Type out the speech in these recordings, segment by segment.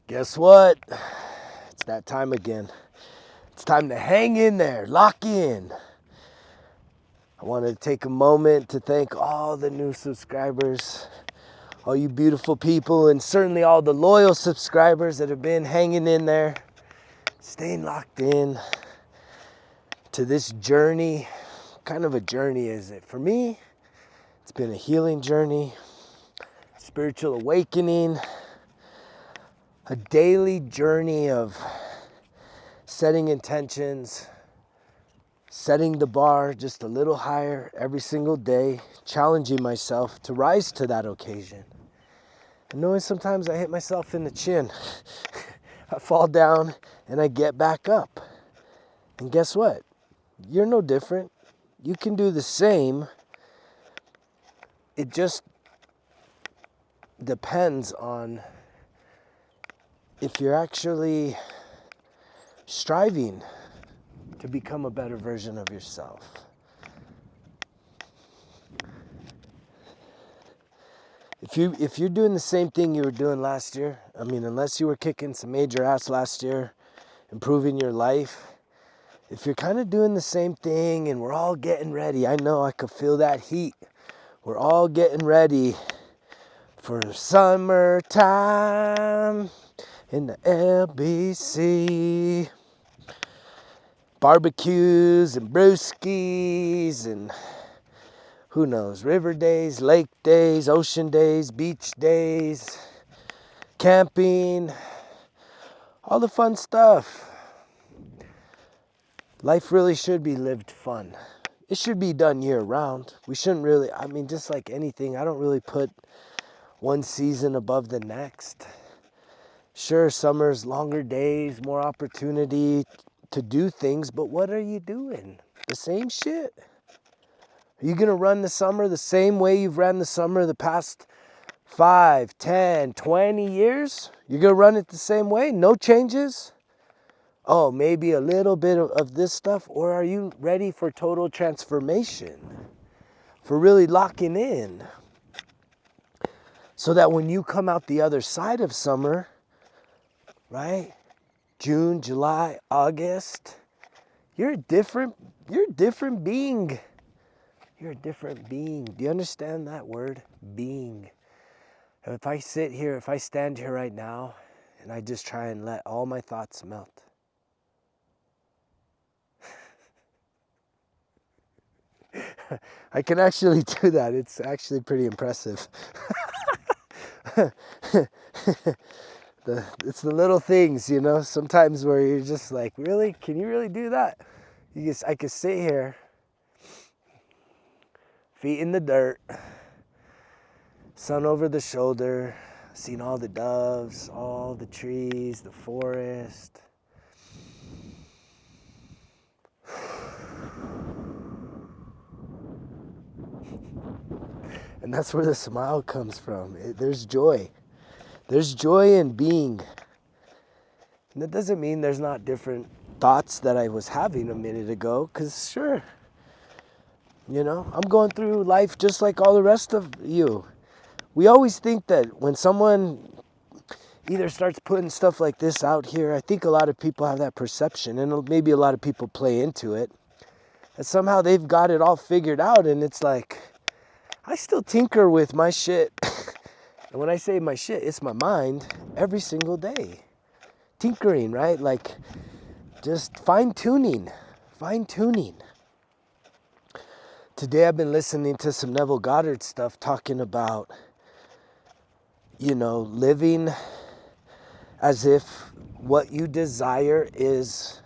Guess what? It's that time again. It's time to hang in there, lock in. I want to take a moment to thank all the new subscribers, all you beautiful people, and certainly all the loyal subscribers that have been hanging in there, staying locked in to this journey. What kind of a journey is it? For me, it's been a healing journey, spiritual awakening, a daily journey of setting intentions, setting the bar just a little higher every single day, challenging myself to rise to that occasion. And knowing sometimes I hit myself in the chin. I fall down and I get back up. And guess what? You're no different. You can do the same. It just depends on if you're actually striving to become a better version of yourself. If you're doing the same thing you were doing last year, I mean, unless you were kicking some major ass last year, improving your life, if you're kind of doing the same thing and we're all getting ready, I know I could feel that heat. We're all getting ready for summertime in the LBC. Barbecues and brewskis and who knows, river days, lake days, ocean days, beach days, camping, all the fun stuff. Life really should be lived fun. It should be done year round. We shouldn't really, just like anything, I don't really put one season above the next. Sure, summer's longer days, more opportunity to do things, but what are you doing? The same shit. Are you going to run the summer the same way you've ran the summer the past 5, 10, 20 years? You're going to run it the same way? No changes? Oh, maybe a little bit of this stuff? Or are you ready for total transformation? For really locking in? So that when you come out the other side of summer, right? June, July, August, you're a different being. You're a different being. Do you understand that word? Being. If I stand here right now and I just try and let all my thoughts melt. I can actually do that. It's actually pretty impressive. It's the little things, sometimes where you're just like, really? Can you really do that? I could sit here, feet in the dirt, sun over the shoulder, seen all the doves, all the trees, the forest. And that's where the smile comes from. There's joy. There's joy in being. And that doesn't mean there's not different thoughts that I was having a minute ago, because sure, I'm going through life just like all the rest of you. We always think that when someone either starts putting stuff like this out here, I think a lot of people have that perception, and maybe a lot of people play into it, that somehow they've got it all figured out, and it's like, I still tinker with my shit. And when I say my shit, it's my mind every single day. Tinkering, right? Like just fine-tuning. Today I've been listening to some Neville Goddard stuff talking about, living as if what you desire it's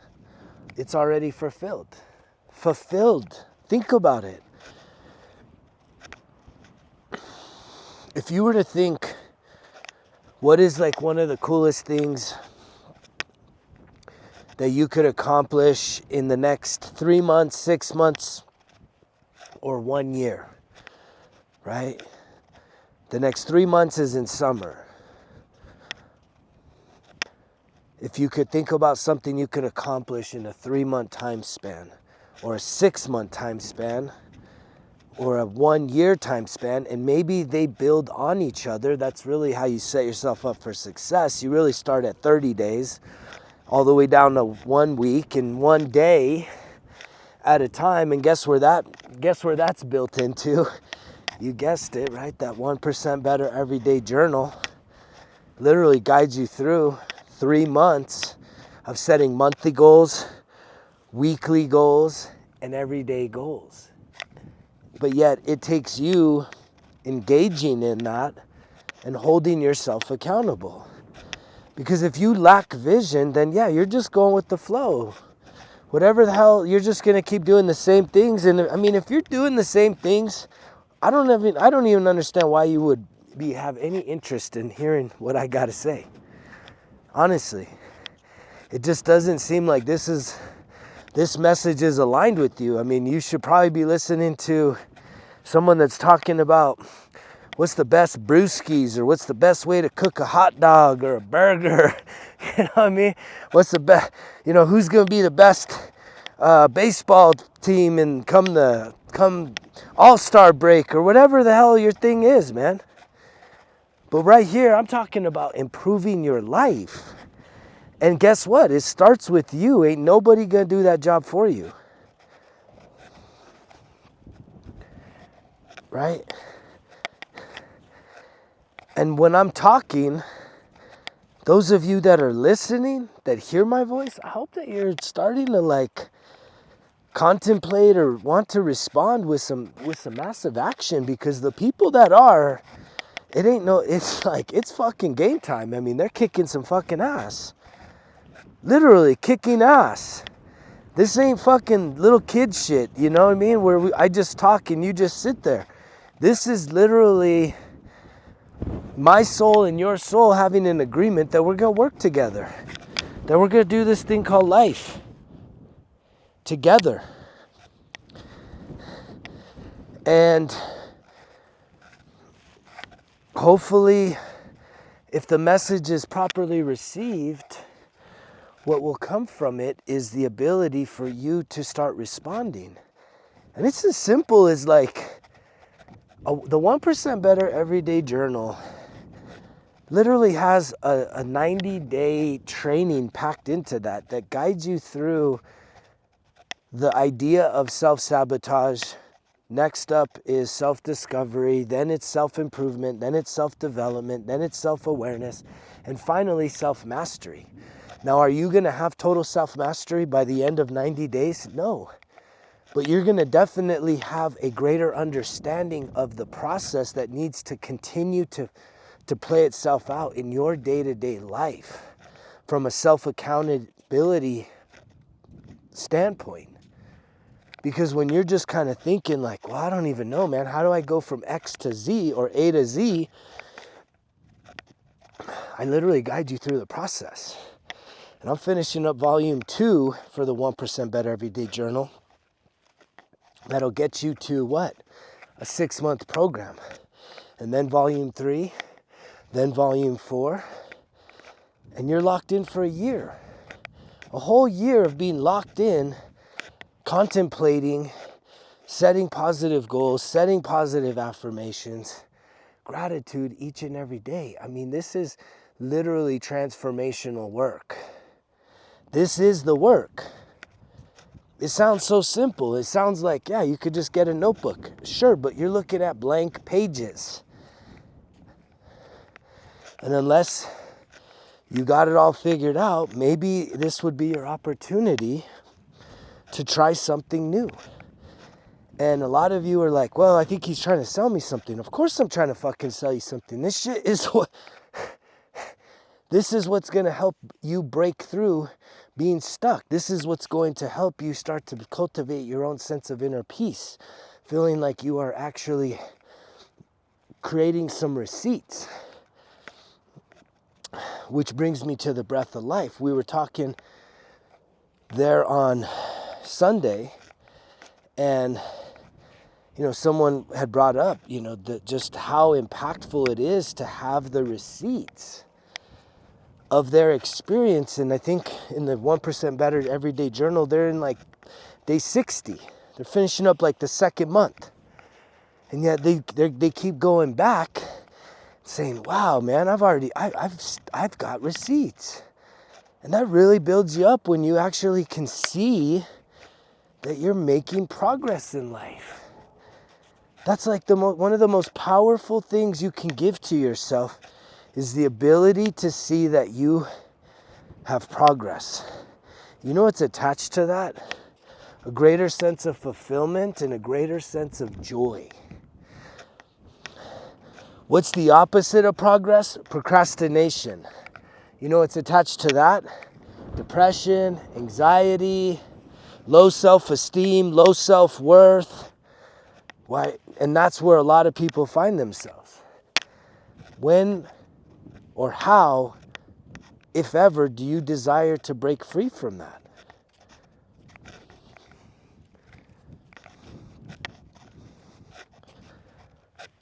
already fulfilled. Think about it. If you were to think, what is like one of the coolest things that you could accomplish in the next 3 months, 6 months, or 1 year, right? The next 3 months is in summer. If you could think about something you could accomplish in a 3-month time span, or a 6-month time span, or a 1 year time span, and maybe they build on each other. That's really how you set yourself up for success. You really start at 30 days all the way down to 1 week and 1 day at a time. And guess where that's built into? You guessed it, right? That 1% Better Everyday Journal literally guides you through 3 months of setting monthly goals, weekly goals, and everyday goals. But yet it takes you engaging in that and holding yourself accountable. Because if you lack vision, then yeah, you're just going with the flow. Whatever the hell, you're just going to keep doing the same things. And I mean, if you're doing the same things, I don't even understand why you would have any interest in hearing what I got to say. Honestly, it just doesn't seem like this message is aligned with you. I mean, you should probably be listening to someone that's talking about what's the best brewskis, or what's the best way to cook a hot dog or a burger. You know what I mean? What's the best, who's going to be the best baseball team and come all-star break, or whatever the hell your thing is, man. But right here, I'm talking about improving your life. And guess what? It starts with you. Ain't nobody going to do that job for you. Right? And when I'm talking, those of you that are listening, that hear my voice, I hope that you're starting to contemplate or want to respond with some massive action, because the people that are, it's fucking game time. I mean, they're kicking some fucking ass. Literally kicking ass. This ain't fucking little kid shit, you know what I mean? Where I just talk and you just sit there. This is literally my soul and your soul having an agreement that we're going to work together. That we're going to do this thing called life together. And hopefully, if the message is properly received, what will come from it is the ability for you to start responding. And it's as simple as the 1% Better Everyday Journal literally has a 90-day training packed into that guides you through the idea of self-sabotage. Next up is self-discovery, then it's self-improvement, then it's self-development, then it's self-awareness, and finally self-mastery. Now, are you going to have total self-mastery by the end of 90 days? No. But you're going to definitely have a greater understanding of the process that needs to continue to play itself out in your day-to-day life from a self-accountability standpoint. Because when you're just kind of thinking well, I don't even know, man, how do I go from X to Z or A to Z? I literally guide you through the process. And I'm finishing up volume 2 for the 1% Better Everyday Journal. That'll get you to what? A 6-month program. And then volume 3, then volume 4. And you're locked in for a year. A whole year of being locked in, contemplating, setting positive goals, setting positive affirmations, gratitude each and every day. I mean, this is literally transformational work. This is the work. It sounds so simple. It sounds like, yeah, you could just get a notebook. Sure, but you're looking at blank pages. And unless you got it all figured out, maybe this would be your opportunity to try something new. And a lot of you are like, well, I think he's trying to sell me something. Of course I'm trying to fucking sell you something. This shit is this is what's going to help you break through being stuck. This is what's going to help you start to cultivate your own sense of inner peace, feeling like you are actually creating some receipts. Which brings me to the breath of life. We were talking there on Sunday, and someone had brought up, just how impactful it is to have the receipts of their experience. And I think in the 1% Better Everyday Journal, they're in day 60. They're finishing up the second month. And yet they keep going back saying, wow, man, I've got receipts. And that really builds you up when you actually can see that you're making progress in life. That's like one of the most powerful things you can give to yourself is the ability to see that you have progress. You know what's attached to that? A greater sense of fulfillment and a greater sense of joy. What's the opposite of progress? Procrastination. You know what's attached to that? Depression, anxiety, low self-esteem, low self-worth. Why? And that's where a lot of people find themselves. When or how, if ever, do you desire to break free from that?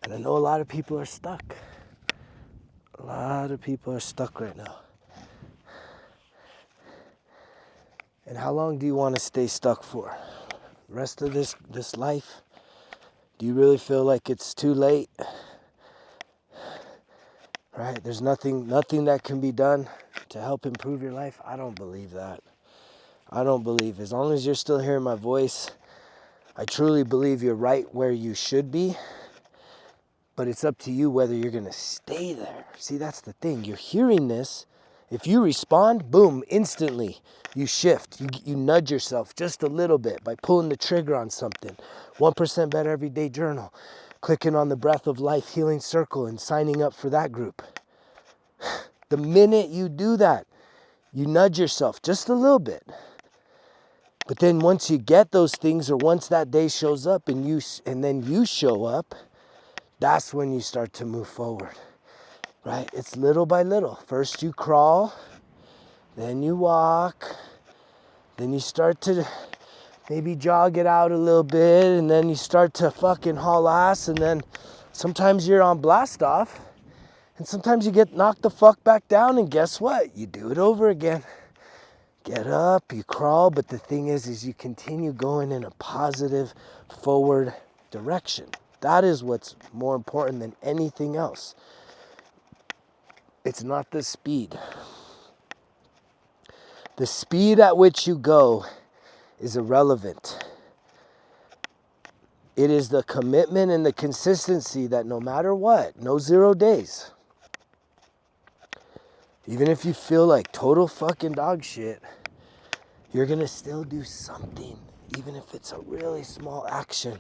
And I know a lot of people are stuck. A lot of people are stuck right now. And how long do you want to stay stuck for? The rest of this life? Do you really feel like it's too late? Right? There's nothing that can be done to help improve your life? I don't believe that. I don't believe. As long as you're still hearing my voice, I truly believe you're right where you should be. But it's up to you whether you're going to stay there. See, that's the thing. You're hearing this. If you respond, boom, instantly you shift. You nudge yourself just a little bit by pulling the trigger on something. 1% Better Everyday Journal. Clicking on the Breath of Life Healing Circle and signing up for that group. The minute you do that, you nudge yourself just a little bit. But then once you get those things, or once that day shows up and then you show up, that's when you start to move forward, right? It's little by little. First you crawl, then you walk, then you start to maybe jog it out a little bit, and then you start to fucking haul ass, and then sometimes you're on blast off, and sometimes you get knocked the fuck back down, and guess what? You do it over again. Get up, you crawl, but the thing is you continue going in a positive forward direction. That is what's more important than anything else. It's not the speed. The speed at which you go is irrelevant. It is the commitment and the consistency that no matter what, no 0 days. Even if you feel like total fucking dog shit, you're gonna still do something, even if it's a really small action.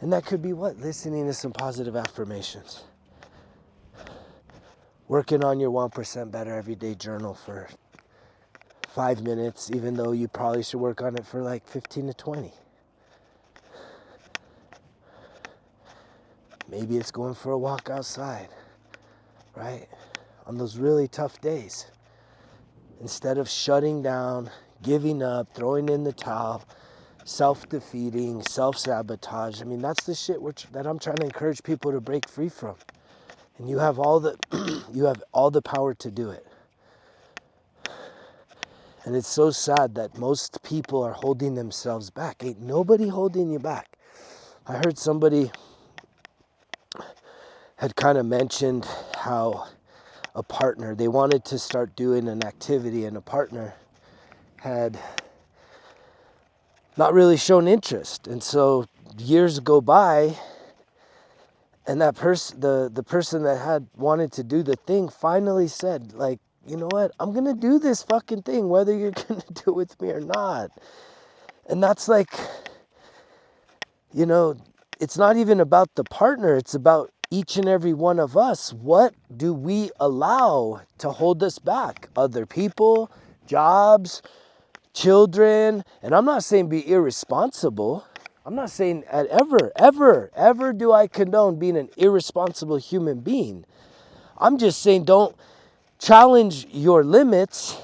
And that could be what? Listening to some positive affirmations. Working on your 1% Better Everyday Journal for 5 minutes, even though you probably should work on it for like 15 to 20. Maybe it's going for a walk outside, right? On those really tough days. Instead of shutting down, giving up, throwing in the towel, self-defeating, self-sabotage. I mean, that's the shit that I'm trying to encourage people to break free from. And you have all the power to do it. And it's so sad that most people are holding themselves back. Ain't nobody holding you back. I heard somebody had kind of mentioned how a partner, they wanted to start doing an activity, and a partner had not really shown interest. And so years go by, and that the person that had wanted to do the thing finally said, like, you know what, I'm gonna do this fucking thing whether you're gonna do it with me or not. And that's like, you know, it's not even about the partner, it's about each and every one of us. What do we allow to hold us back? Other people, jobs, children. And I'm not saying be irresponsible. I'm not saying ever do I condone being an irresponsible human being. I'm just saying don't challenge your limits,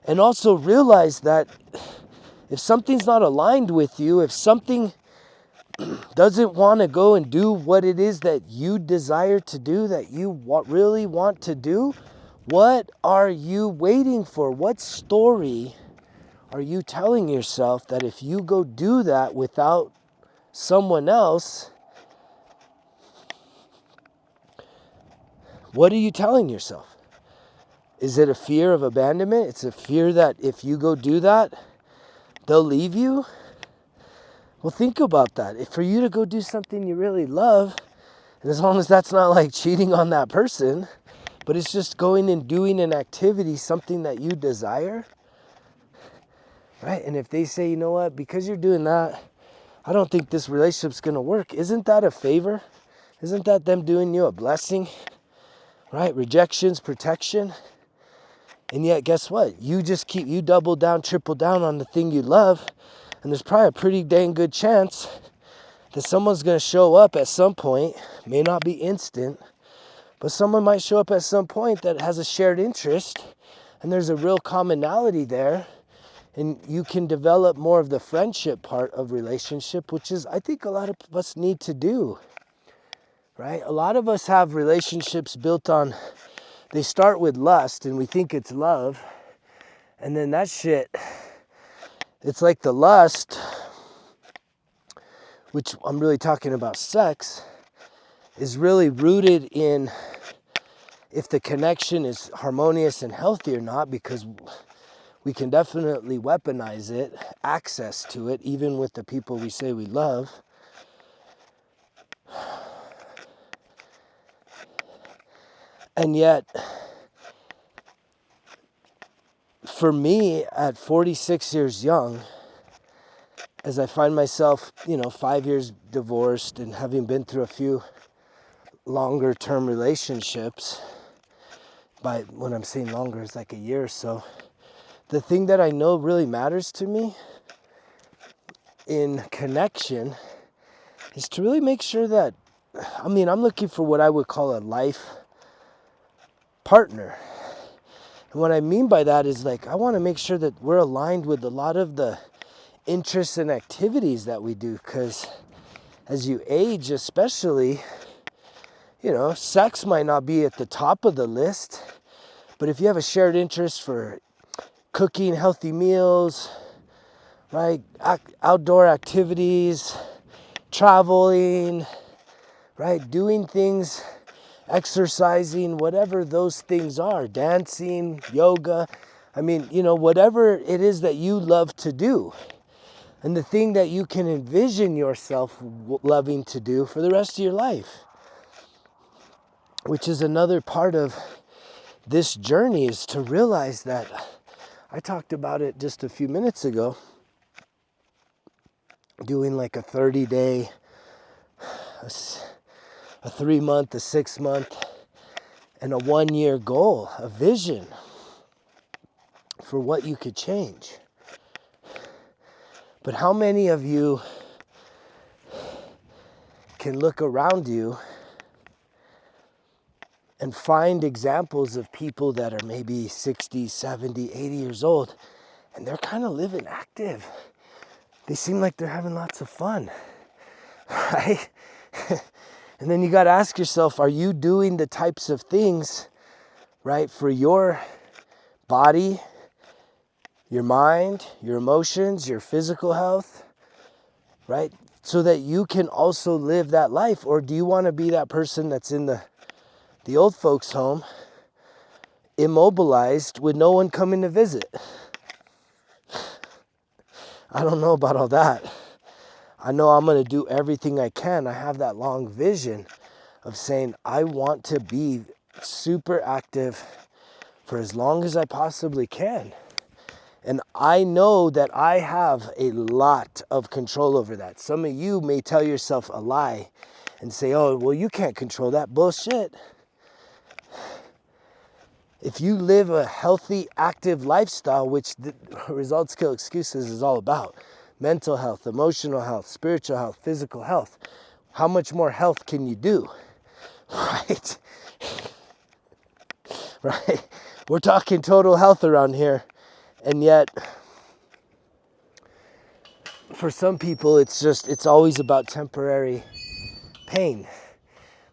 and also realize that if something's not aligned with you, if something doesn't want to go and do what it is that you desire to do, that you really want to do, what are you waiting for? What story are you telling yourself that if you go do that without someone else, What are you telling yourself? Is it a fear of abandonment? It's a fear that if you go do that, they'll leave you? Well, think about that. If for you to go do something you really love, and as long as that's not like cheating on that person, but it's just going and doing an activity, something that you desire, right? And if they say, you know what, because you're doing that, I don't think this relationship's going to work. Isn't that a favor? Isn't that them doing you a blessing? Right? Rejection's protection. And yet, guess what? You double down, triple down on the thing you love. And there's probably a pretty dang good chance that someone's going to show up at some point. May not be instant, but someone might show up at some point that has a shared interest. And there's a real commonality there. And you can develop more of the friendship part of relationship, which is, I think, a lot of us need to do, right? A lot of us have relationships built on, they start with lust and we think it's love. And then that shit, it's like the lust, which I'm really talking about sex, is really rooted in if the connection is harmonious and healthy or not, because we can definitely weaponize it, access to it, even with the people we say we love. And yet, for me, at 46 years young, as I find myself, 5 years divorced and having been through a few longer term relationships, by when I'm saying longer, it's like a year or so, the thing that I know really matters to me in connection is to really make sure that, I'm looking for what I would call a life partner. And what I mean by that is I want to make sure that we're aligned with a lot of the interests and activities that we do, because as you age especially, sex might not be at the top of the list, but if you have a shared interest for cooking healthy meals, right, outdoor activities, traveling, right, doing things, exercising, whatever those things are, dancing, yoga, whatever it is that you love to do, and the thing that you can envision yourself loving to do for the rest of your life, which is another part of this journey, is to realize that, I talked about it just a few minutes ago, doing like a 30-day, a 3-month, a 6-month, and a 1-year goal, a vision for what you could change. But how many of you can look around you and find examples of people that are maybe 60, 70, 80 years old, and they're kind of living active? They seem like they're having lots of fun, right? And then you got to ask yourself, are you doing the types of things, right, for your body, your mind, your emotions, your physical health, right, so that you can also live that life? Or do you want to be that person that's in the old folks' home, immobilized with no one coming to visit? I don't know about all that. I know I'm going to do everything I can. I have that long vision of saying, I want to be super active for as long as I possibly can. And I know that I have a lot of control over that. Some of you may tell yourself a lie and say, oh, well, you can't control that. Bullshit. If you live a healthy, active lifestyle, which the Results Kill Excuses is all about, mental health, emotional health, spiritual health, physical health, how much more health can you do? Right? Right? We're talking total health around here. And yet, for some people, it's always about temporary pain,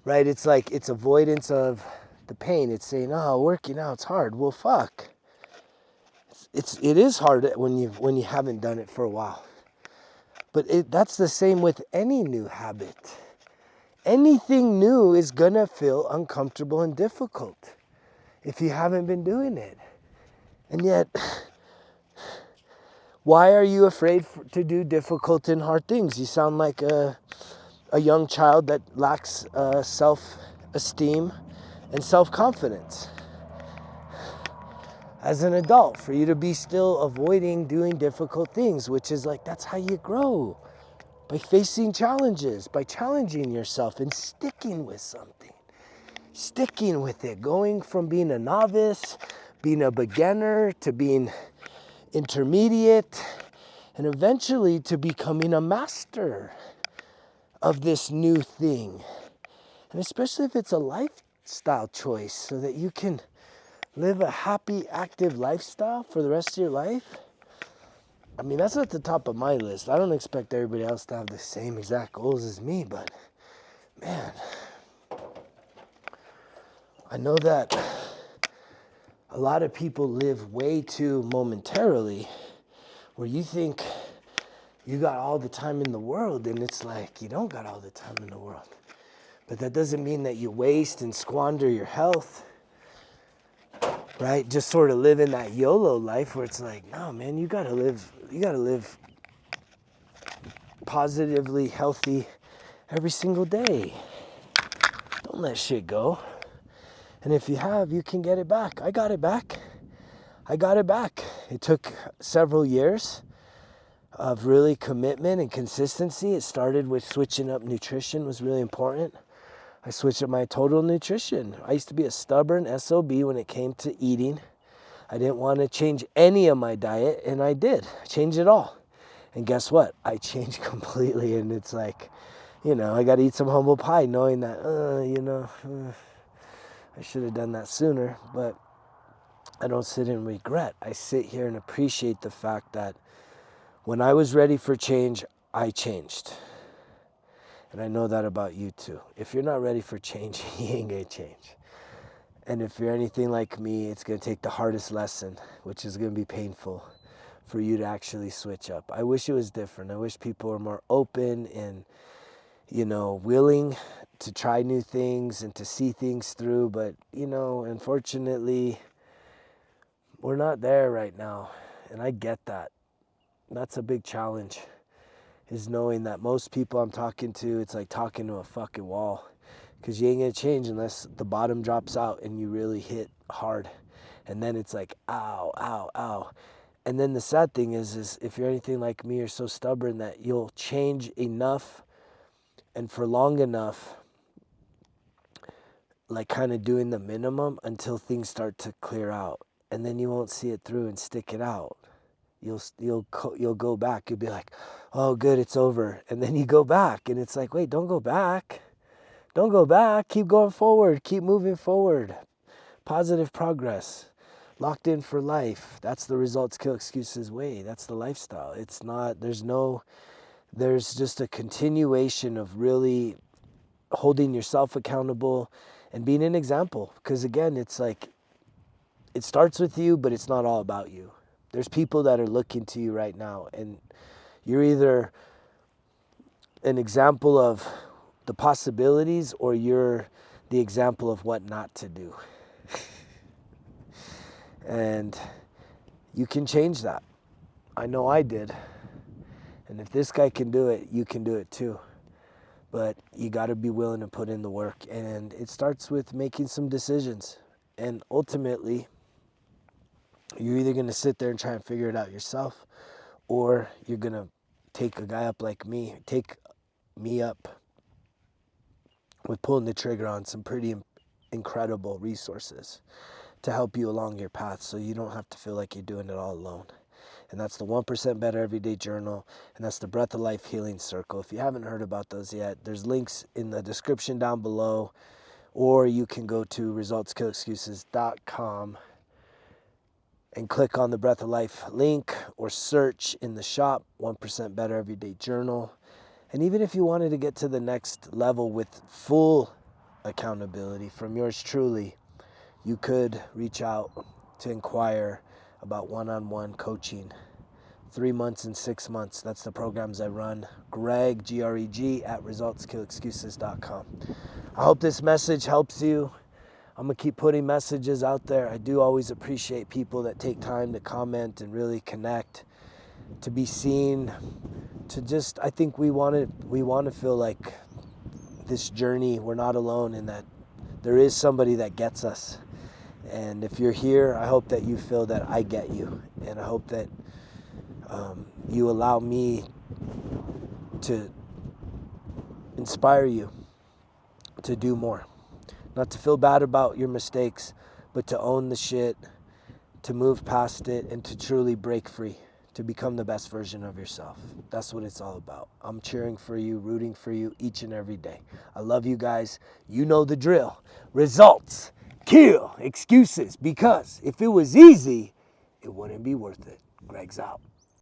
right? It's like, it's avoidance of the pain. It's saying, oh, working out's hard. Well, fuck. It is hard when you haven't done it for a while. But that's the same with any new habit. anything new is gonna feel uncomfortable and difficult if you haven't been doing it. And yet, why are you afraid to do difficult and hard things? You sound like a young child that lacks self-esteem and self-confidence. As an adult, for you to be still avoiding doing difficult things, which is like, that's how you grow. By facing challenges, by challenging yourself and sticking with something. Sticking with it, going from being a novice, being a beginner, to being intermediate, and eventually to becoming a master of this new thing. And especially if it's a lifestyle choice, so that you can live a happy, active lifestyle for the rest of your life. I mean, that's at the top of my list. I don't expect everybody else to have the same exact goals as me, but man, I know that a lot of people live way too momentarily, where you think you got all the time in the world, and it's like, you don't got all the time in the world. But that doesn't mean that you waste and squander your health, right? Just sort of living that YOLO life where it's like, no, man, you gotta live positively healthy every single day. Don't let shit go. And if you have, you can get it back. I got it back. It took several years of really commitment and consistency. It started with switching up nutrition, was really important. I switched up my total nutrition. I used to be a stubborn SOB when it came to eating. I didn't want to change any of my diet, and I did. I changed it all. And guess what? I changed completely, and it's like, I got to eat some humble pie knowing that, I should have done that sooner, but I don't sit in regret. I sit here and appreciate the fact that when I was ready for change, I changed. And I know that about you too. If you're not ready for change, you ain't gonna change. And if you're anything like me, it's gonna take the hardest lesson, which is gonna be painful, for you to actually switch up. I wish it was different. I wish people were more open and, willing to try new things and to see things through. But, unfortunately, we're not there right now. And I get that. That's a big challenge, is knowing that most people I'm talking to, it's like talking to a fucking wall, because you ain't gonna change unless the bottom drops out and you really hit hard. And then it's like, ow, ow, ow. And then the sad thing is if you're anything like me, you're so stubborn that you'll change enough and for long enough, like kind of doing the minimum until things start to clear out. And then you won't see it through and stick it out. You'll go back. You'll be like, oh, good, it's over. And then you go back, and it's like, wait, don't go back. Don't go back. Keep going forward. Keep moving forward. Positive progress. Locked in for life. That's the results kill excuses way. That's the lifestyle. It's not, there's just a continuation of really holding yourself accountable and being an example. Because again, it's like, it starts with you, but it's not all about you. There's people that are looking to you right now, and you're either an example of the possibilities or you're the example of what not to do. And you can change that. I know I did. And if this guy can do it, you can do it too. But you got to be willing to put in the work. And it starts with making some decisions. And ultimately, you're either going to sit there and try and figure it out yourself, or you're going to take a guy up like me, take me up with pulling the trigger on some pretty incredible resources to help you along your path, so you don't have to feel like you're doing it all alone. And that's the 1% Better Everyday Journal, and that's the Breath of Life Healing Circle. If you haven't heard about those yet, there's links in the description down below, or you can go to resultskillexcuses.com and click on the Breath of Life link, or search in the shop 1% Better Everyday Journal. And even if you wanted to get to the next level with full accountability from yours truly, you could reach out to inquire about one-on-one coaching 3 months and 6 months. That's the programs I run. Greg, Greg, at resultskillexcuses.com. I hope this message helps you. I'm going to keep putting messages out there. I do always appreciate people that take time to comment and really connect, to be seen, to just, I think we want to feel like this journey, we're not alone, and that there is somebody that gets us. And if you're here, I hope that you feel that I get you. And I hope that you allow me to inspire you to do more. Not to feel bad about your mistakes, but to own the shit, to move past it, and to truly break free, to become the best version of yourself. That's what it's all about. I'm cheering for you, rooting for you each and every day. I love you guys. You know the drill. Results kill excuses, because if it was easy, it wouldn't be worth it. Greg's out.